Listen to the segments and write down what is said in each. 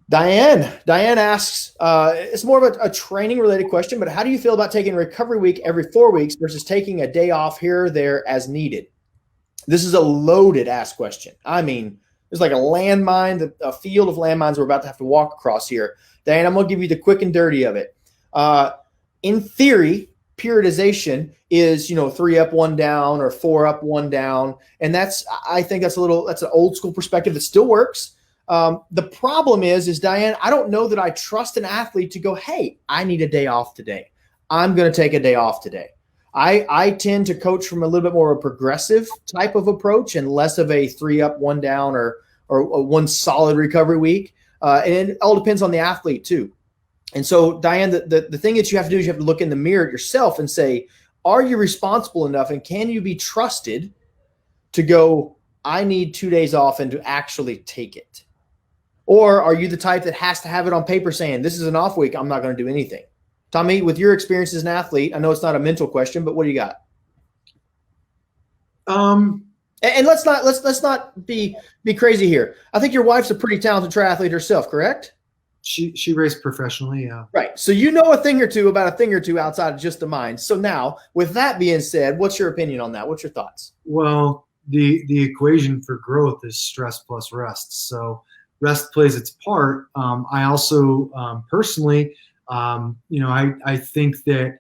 Diane asks, it's more of a training related question, but how do you feel about taking a recovery week every 4 weeks versus taking a day off here or there as needed? This is a loaded ass question. I mean, there's like a landmine, a field of landmines we're about to have to walk across here. Diane, I'm going to give you the quick and dirty of it. In theory, periodization is, 3 up, 1 down, or 4 up, 1 down. And I think that's an old school perspective that still works. The problem is Diane, I don't know that I trust an athlete to go, hey, I need a day off today. I'm going to take a day off today. I tend to coach from a little bit more of a progressive type of approach and less of a 3 up, 1 down or one solid recovery week. And it all depends on the athlete too. And so, Diane, the thing that you have to do is you have to look in the mirror at yourself and say, are you responsible enough and can you be trusted to go, I need 2 days off and to actually take it? Or are you the type that has to have it on paper saying, this is an off week, I'm not going to do anything? Tommy, with your experience as an athlete, I know it's not a mental question, but what do you got? And let's not be crazy here. I think your wife's a pretty talented triathlete herself, correct? She raced professionally, yeah. Right. So you know a thing or two about a thing or two outside of just the mind. So now, with that being said, what's your opinion on that? What's your thoughts? Well, the equation for growth is stress plus rest. So rest plays its part. I also personally, I think that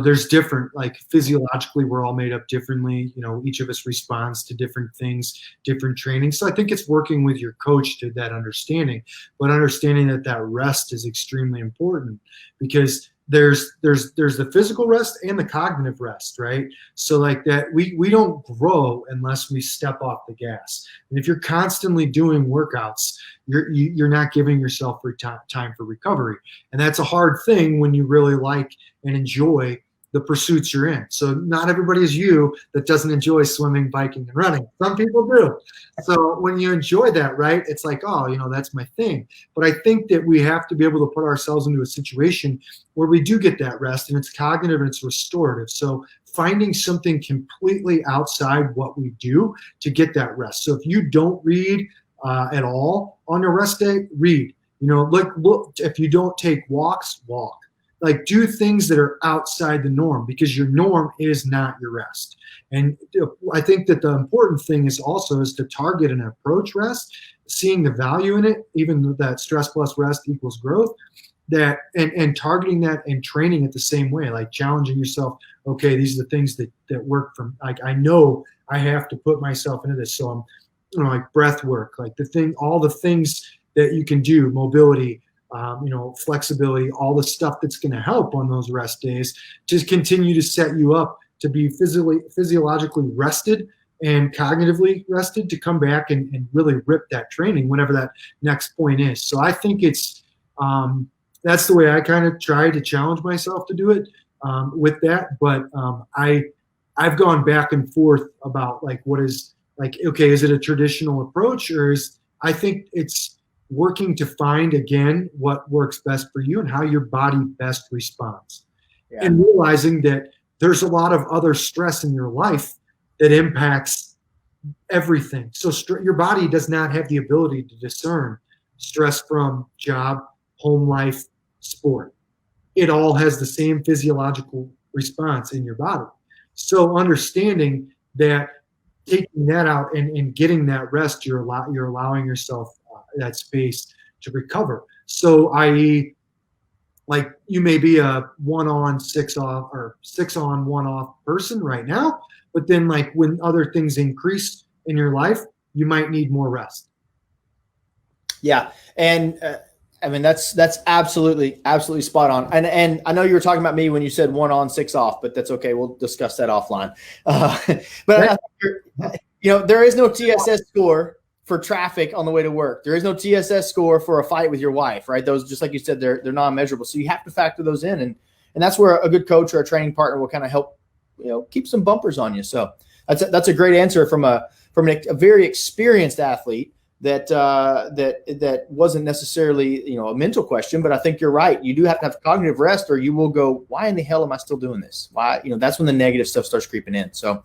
there's different, like physiologically, we're all made up differently. Each of us responds to different things, different training. So I think it's working with your coach to that understanding, but understanding that rest is extremely important because there's the physical rest and the cognitive rest, right? So like that, we don't grow unless we step off the gas. And if you're constantly doing workouts, you're not giving yourself time for recovery. And that's a hard thing when you really like and enjoy the pursuits you're in. So not everybody is you that doesn't enjoy swimming, biking, and running. Some people do. So when you enjoy that, right, it's like, oh, that's my thing. But I think that we have to be able to put ourselves into a situation where we do get that rest, and it's cognitive and it's restorative. So finding something completely outside what we do to get that rest. So if you don't read at all on your rest day, read. Look, if you don't take walks, walk. Like do things that are outside the norm because your norm is not your rest. And I think that the important thing is to target and approach rest, seeing the value in it, even that stress plus rest equals growth, that and targeting that and training it the same way, like challenging yourself. Okay, these are the things that work from, like, I know I have to put myself into this. So I'm, like breath work, like all the things that you can do, mobility, flexibility, all the stuff that's going to help on those rest days, just continue to set you up to be physiologically rested and cognitively rested to come back and really rip that training whenever that next point is. So I think it's that's the way I kind of try to challenge myself to do it with that. But I've gone back and forth about like what is like, okay, is it a traditional approach, or I think it's working to find again what works best for you and how your body best responds. Yeah. And realizing that there's a lot of other stress in your life that impacts everything. So your body does not have the ability to discern stress from job, home life, sport. It all has the same physiological response in your body. So understanding that, taking that out and getting that rest, you're allowing yourself that space to recover. So i.e., like you may be a 1 on 6 off or 6 on 1 off person right now, but then like when other things increase in your life, you might need more rest. Yeah. And I mean, that's absolutely spot on. And I know you were talking about me when you said 1 on 6 off, but that's okay. We'll discuss that offline. But there is no TSS score for traffic on the way to work. There is no TSS score for a fight with your wife, right? Those, just like you said, they're non-measurable. So you have to factor those in. And that's where a good coach or a training partner will kind of help, keep some bumpers on you. So that's a great answer from a very experienced athlete that wasn't necessarily, a mental question, but I think you're right. You do have to have cognitive rest, or you will go, why in the hell am I still doing this? Why, that's when the negative stuff starts creeping in. So